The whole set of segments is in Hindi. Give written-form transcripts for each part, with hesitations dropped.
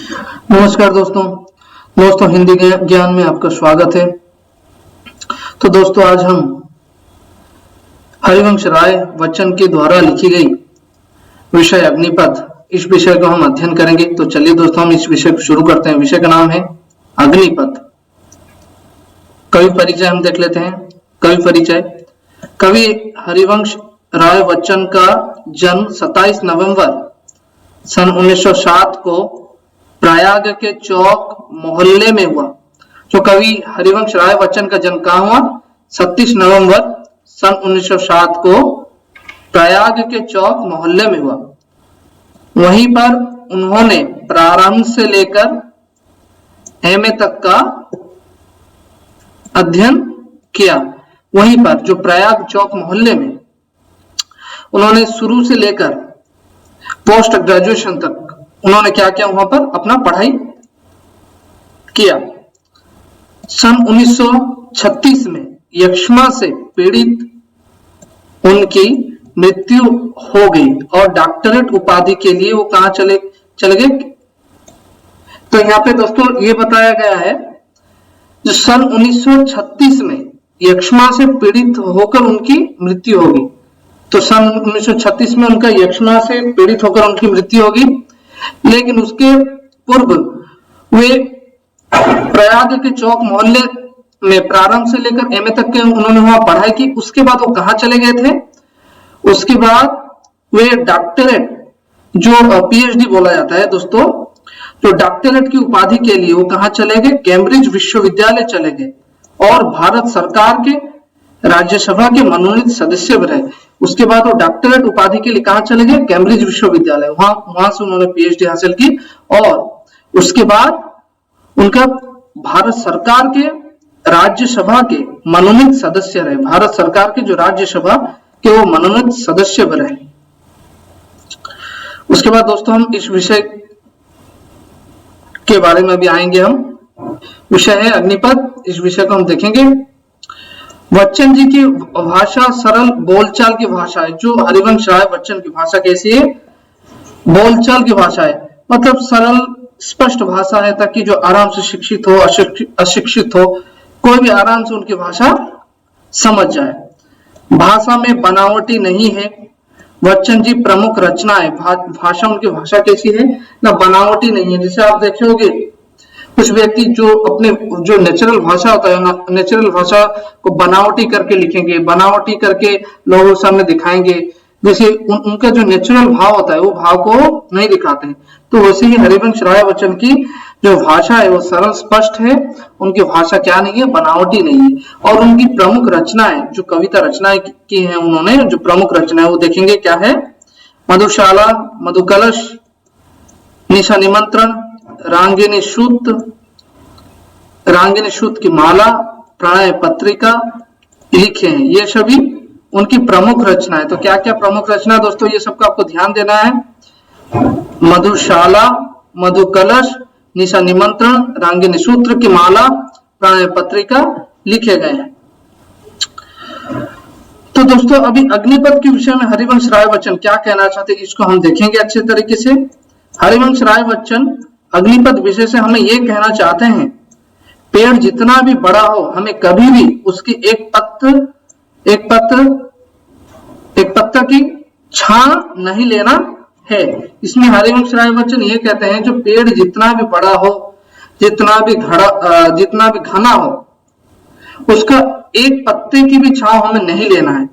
नमस्कार दोस्तों हिंदी ज्ञान में आपका स्वागत है। तो दोस्तों आज हम हरिवंश राय बच्चन के द्वारा लिखी गई विषय अग्निपथ, इस विषय को हम अध्ययन करेंगे। तो चलिए दोस्तों हम इस विषय को शुरू करते हैं। विषय का नाम है अग्निपथ। कवि परिचय हम देख लेते हैं। कवि परिचय। कवि हरिवंश राय बच्चन का जन्म 27 नवंबर सन 1907 को प्रयाग के चौक मोहल्ले में हुआ। जो कवि हरिवंश राय बच्चन का जन्म कहाँ हुआ? 27 नवंबर सन 1907 को प्रयाग के चौक मोहल्ले में हुआ। वहीं पर उन्होंने प्रारंभ से लेकर एमए तक का अध्ययन किया। वहीं पर जो प्रयाग चौक मोहल्ले में उन्होंने शुरू से लेकर पोस्ट ग्रेजुएशन तक उन्होंने क्या किया, वहां पर अपना पढ़ाई किया। सन 1936 में यक्ष्मा से पीड़ित उनकी मृत्यु हो गई और डॉक्टरेट उपाधि के लिए वो कहां चले गए। तो यहाँ पे दोस्तों ये बताया गया है जो सन 1936 में यक्ष्मा से पीड़ित होकर उनकी मृत्यु होगी। तो सन 1936 में उनका यक्ष्मा से पीड़ित होकर उनकी मृत्यु होगी, लेकिन उसके पूर्व वे प्रयाग के चौक मोहल्ले में प्रारंभ से लेकर एमए तक के उन्होंने वहां पढ़ाई की। उसके बाद वो कहां चले गए थे? उसके बाद वे डॉक्टरेट, जो पीएचडी बोला जाता है दोस्तों, जो डॉक्टरेट की उपाधि के लिए वो कहां चले गए? कैम्ब्रिज विश्वविद्यालय चले गए और भारत सरकार के राज्यसभा के मनोनीत सदस्य भी रहे। उसके बाद वो डॉक्टरेट उपाधि के लिए कहां चले गए? कैम्ब्रिज विश्वविद्यालय। वहां से उन्होंने पीएचडी हासिल की और उसके बाद उनका भारत सरकार के राज्यसभा के मनोनीत सदस्य रहे। भारत सरकार के जो राज्यसभा के वो मनोनीत सदस्य भी रहे। उसके बाद दोस्तों हम इस विषय के बारे में भी आएंगे। हम विषय है अग्निपथ, इस विषय को हम देखेंगे। बच्चन जी की भाषा सरल बोलचाल की भाषा है। जो हरिवंश राय बच्चन की भाषा कैसी है? बोलचाल की भाषा है, मतलब सरल स्पष्ट भाषा है, ताकि जो आराम से शिक्षित हो अशिक्षित हो कोई भी आराम से उनकी भाषा समझ जाए। भाषा में बनावटी नहीं है। बच्चन जी प्रमुख रचना है। भाषा उनकी भाषा कैसी है ना? बनावटी नहीं है। जैसे आप देखे होंगे कुछ व्यक्ति जो अपने जो नेचुरल भाषा होता है ना, नेचुरल भाषा को बनावटी करके लिखेंगे, बनावटी करके लोगों के सामने दिखाएंगे। जैसे उनका जो नेचुरल भाव होता है वो भाव को नहीं दिखाते हैं। तो वैसे ही हरिवंश राय बच्चन की जो भाषा है वो सरल स्पष्ट है। उनकी भाषा क्या नहीं है? बनावटी नहीं है। और उनकी प्रमुख रचनाएं, जो कविता रचनाएं की है उन्होंने, जो प्रमुख रचनाएं वो देखेंगे क्या है? मधुशाला, मधुकलश, निशा निमंत्रण, रांगिनी सूत की माला, प्रणय पत्रिका लिखे हैं। ये सभी उनकी प्रमुख रचना है। तो क्या क्या प्रमुख रचना दोस्तों, ये सबका आपको ध्यान देना है। मधुशाला, मधुकलश, निशा निमंत्रण, रांगिनी सूत्र की माला, प्रणय पत्रिका लिखे गए हैं। तो दोस्तों अभी अग्निपथ के विषय में हरिवंश राय बच्चन क्या कहना चाहते हैं, इसको हम देखेंगे अच्छे तरीके से। हरिवंश राय बच्चन अग्निपथ विषय से हमें यह कहना चाहते हैं, पेड़ जितना भी बड़ा हो हमें कभी भी उसकी एक पत्ता की छां नहीं लेना है। इसमें हरिवंश राय बच्चन ये कहते हैं जो पेड़ जितना भी बड़ा हो, जितना भी घना हो, उसका एक पत्ते की भी छांव हमें नहीं लेना है।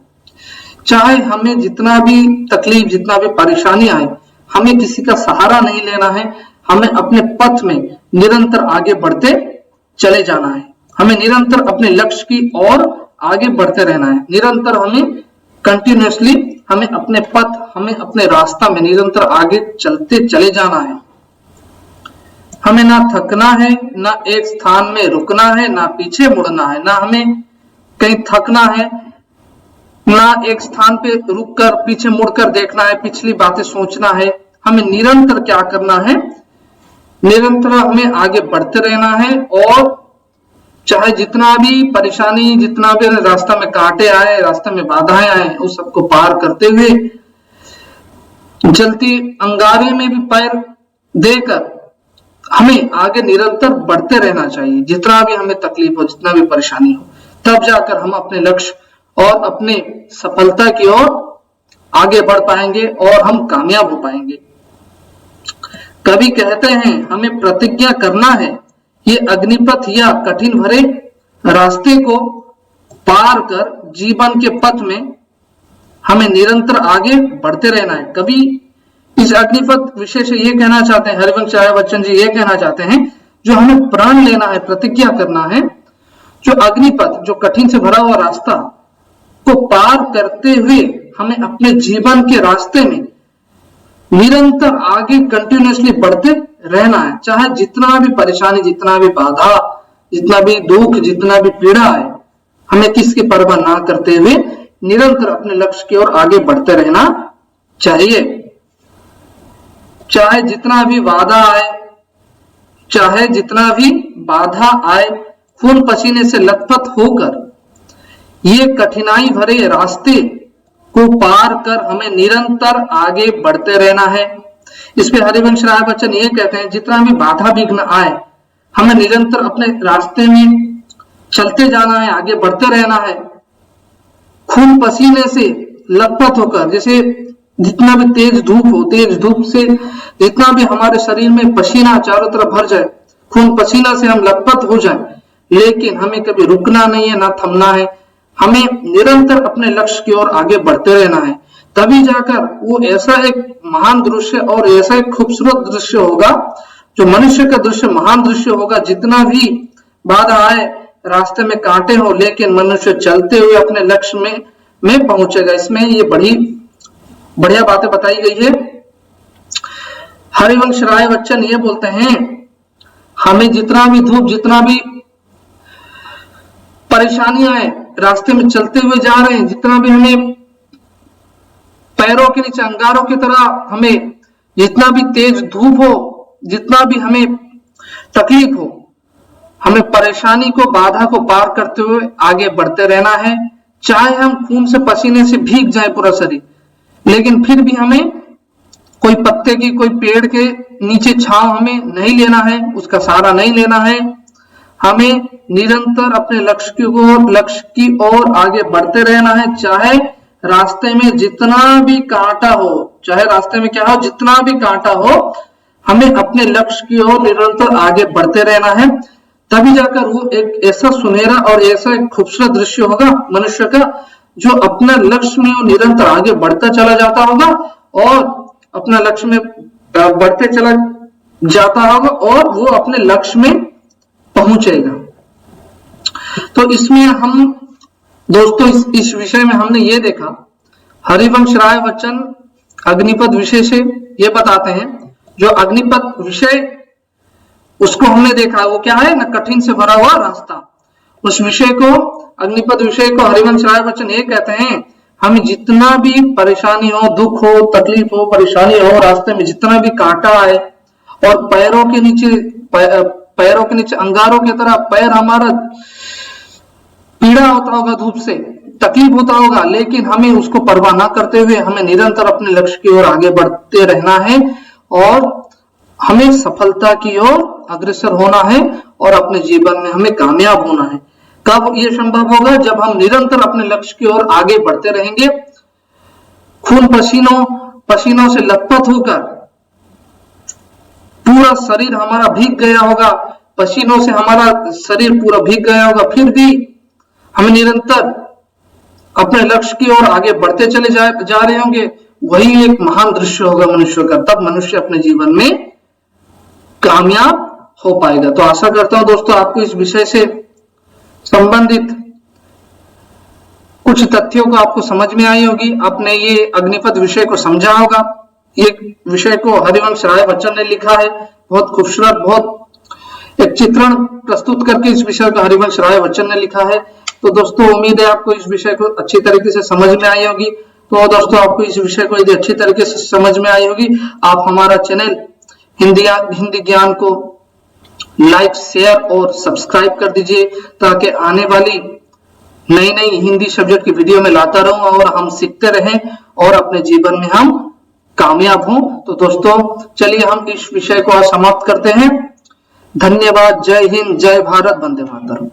चाहे हमें जितना भी तकलीफ, जितना भी परेशानी आए, हमें किसी का सहारा नहीं लेना है। हमें अपने पथ में निरंतर आगे बढ़ते चले जाना है। हमें निरंतर अपने लक्ष्य की ओर आगे बढ़ते रहना है। निरंतर हमें कंटिन्यूअसली हमें अपने पथ, हमें अपने रास्ता में निरंतर आगे चलते चले जाना है। हमें ना थकना है, ना एक स्थान में रुकना है, ना पीछे मुड़ना है। ना हमें कहीं थकना है, ना एक स्थान पे रुककर पीछे मुड़कर देखना है, पिछली बातें सोचना है। हमें निरंतर क्या करना है? निरंतर हमें आगे बढ़ते रहना है और चाहे जितना भी परेशानी, जितना भी रास्ता में कांटे आए, रास्ते में बाधाएं आए, उस सबको पार करते हुए जलती अंगारे में भी पैर देकर हमें आगे निरंतर बढ़ते रहना चाहिए, जितना भी हमें तकलीफ हो, जितना भी परेशानी हो, तब जाकर हम अपने लक्ष्य और अपने सफलता की ओर आगे बढ़ पाएंगे और हम कामयाब हो पाएंगे। कवि कहते हैं हमें प्रतिज्ञा करना है, ये अग्निपथ या कठिन भरे रास्ते को पार कर जीवन के पथ में हमें निरंतर आगे बढ़ते रहना है। कवि इस अग्निपथ विषय से ये कहना चाहते हैं, हरिवंश राय बच्चन जी ये कहना चाहते हैं, जो हमें प्रण लेना है, प्रतिज्ञा करना है, जो अग्निपथ, जो कठिन से भरा हुआ रास्ता को पार करते हुए हमें अपने जीवन के रास्ते में निरंतर आगे कंटिन्यूअसली बढ़ते रहना है। चाहे जितना भी परेशानी, जितना भी बाधा, जितना भी दुख, जितना भी पीड़ा है, हमें किसकी परवाह ना करते हुए निरंतर अपने लक्ष्य की ओर आगे बढ़ते रहना चाहिए। चाहे जितना भी वादा आए, चाहे जितना भी बाधा आए, खून पसीने से लथपथ होकर ये कठिनाई भरे रास्ते को पार कर हमें निरंतर आगे बढ़ते रहना है। इस पे हरिवंश राय बच्चन ये कहते हैं, जितना भी बाधा विघ्न आए, हमें निरंतर अपने रास्ते में चलते जाना है, आगे बढ़ते रहना है, खून पसीने से लथपथ होकर। जैसे जितना भी तेज धूप हो, तेज धूप से जितना भी हमारे शरीर में पसीना चारों तरफ भर जाए, खून पसीना से हम लथपथ हो जाए, लेकिन हमें कभी रुकना नहीं है, ना थमना है, हमें निरंतर अपने लक्ष्य की ओर आगे बढ़ते रहना है। तभी जाकर वो ऐसा एक महान दृश्य और ऐसा एक खूबसूरत दृश्य होगा, जो मनुष्य का दृश्य महान दृश्य होगा। जितना भी बाधा आए, रास्ते में कांटे हो, लेकिन मनुष्य चलते हुए अपने लक्ष्य में पहुंचेगा। इसमें ये बड़ी बढ़िया बातें बताई गई है। हरिवंश राय बच्चन ये बोलते हैं, हमें जितना भी धूप, जितना भी परेशानियां आए, रास्ते में चलते हुए जा रहे हैं, जितना भी हमें पैरों के नीचे अंगारों की तरह हमें जितना भी तेज धूप हो, जितना भी हमें तकलीफ हो, हमें परेशानी को, बाधा को पार करते हुए आगे बढ़ते रहना है। चाहे हम खून से पसीने से भीग जाए पूरा शरीर, लेकिन फिर भी हमें कोई पत्ते की, कोई पेड़ के नीचे छांव हमें नहीं लेना है, उसका सहारा नहीं लेना है। हमें निरंतर अपने लक्ष्य की ओर आगे बढ़ते रहना है। चाहे रास्ते में जितना भी कांटा हो, चाहे रास्ते में क्या हो, जितना भी कांटा हो, हमें अपने लक्ष्य की ओर निरंतर आगे बढ़ते रहना है। तभी जाकर वो एक ऐसा सुनहरा और ऐसा एक खूबसूरत दृश्य होगा मनुष्य का, जो अपना लक्ष्य में वो निरंतर आगे बढ़ता चला जाता होगा और अपना लक्ष्य में बढ़ते चला जाता होगा और वो अपने लक्ष्य में पहुंचेगा। तो इसमें हम दोस्तों इस विषय में हमने ये देखा, हरिवंश राय बच्चन अग्निपथ विषय से ये बताते हैं, जो अग्निपथ विषय उसको हमने देखा, वो क्या है ना, कठिन से भरा हुआ रास्ता। उस विषय को, अग्निपथ विषय को हरिवंश राय बच्चन ये कहते हैं, हमें जितना भी परेशानी हो, दुख हो, तकलीफ हो, परेशानी हो, रास्ते में जितना भी कांटा आए और पैरों के नीचे अंगारों की तरह पैर हमारा पीड़ा होता होगा, धूप से तकलीफ होता होगा, लेकिन हमें उसको परवाह ना करते हुए हमें निरंतर अपने लक्ष्य की ओर आगे बढ़ते रहना है और हमें सफलता की ओर अग्रसर होना है और अपने जीवन में हमें कामयाब होना है। कब यह संभव होगा? जब हम निरंतर अपने लक्ष्य की ओर आगे बढ़ते रहेंगे। खून पसीनों से लथपथ होकर पूरा शरीर हमारा भीग गया होगा, पसीनों से हमारा शरीर पूरा भीग गया होगा, फिर भी हमें निरंतर अपने लक्ष्य की ओर आगे बढ़ते चले जा रहे होंगे। वही एक महान दृश्य होगा मनुष्य का। तब मनुष्य अपने जीवन में कामयाब हो पाएगा। तो आशा करता हूं दोस्तों आपको इस विषय से संबंधित कुछ तथ्यों को आपको समझ में आई होगी। आपने ये अग्निपथ विषय को समझा होगा। ये विषय को हरिवंश राय बच्चन ने लिखा है, बहुत खूबसूरत, बहुत एक चित्रण प्रस्तुत करके इस विषय को हरिवंश राय बच्चन ने लिखा है। तो दोस्तों उम्मीद है आपको इस विषय को अच्छी तरीके से समझ में आई होगी। तो दोस्तों आपको इस विषय को यदि अच्छी तरीके से समझ में आई होगी, आप हमारा चैनल हिंदी ज्ञान को लाइक, शेयर और सब्सक्राइब कर दीजिए, ताकि आने वाली नई हिंदी सब्जेक्ट की वीडियो में लाता रहूं और हम सीखते रहें और अपने जीवन में हम कामयाब हों। तो दोस्तों चलिए हम इस विषय को आज समाप्त करते हैं। धन्यवाद। जय हिंद, जय भारत, वंदे मातरम।